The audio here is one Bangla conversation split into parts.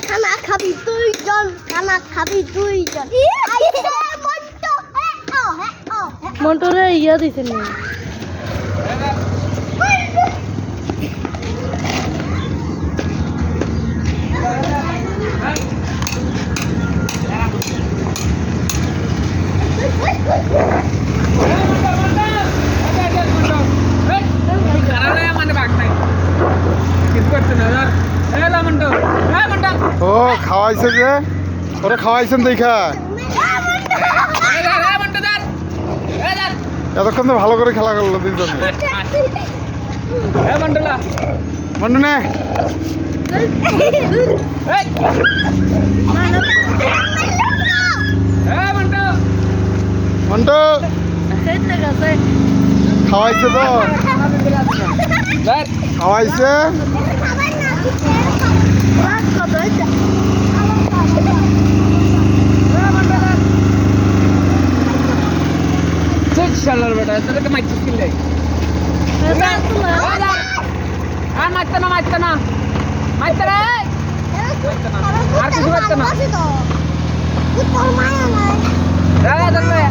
খানা খাবি দুইজন, খানা খাবি দুইজন। মন্টরে ইয়া দিছেন না ও খাওয়াইছে যে ওরা খাওয়াইছেন দেখা এতক্ষণ তো ভালো করে খেলা করলো দুইজন মন্টু নে মন্টু খাওয়াইছে তো খাওয়াইছে শালার বেটা তোকে মাইছিস কি লাই মারতে না মারতে না মারতে রে আর কিছু করতে না কুত্তার মায়া নাই, ধরবে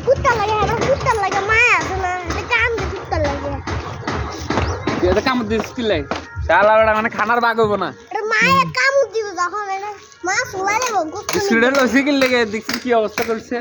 কুত্তার লাগে না, কুত্তার লাগে মায়া আছে না, এটা কাম দিয়ে কুত্তার লাগে। এটা কামড় দিস কি লাই শালার বেটা মানে খানার ভাগ হইব না এটা মায়া কামড় দিবে যখন এটা মা ফুলাই দেবো স্টুডেন্ট লসি কি লেগে দেখছিস কি অবস্থা করছে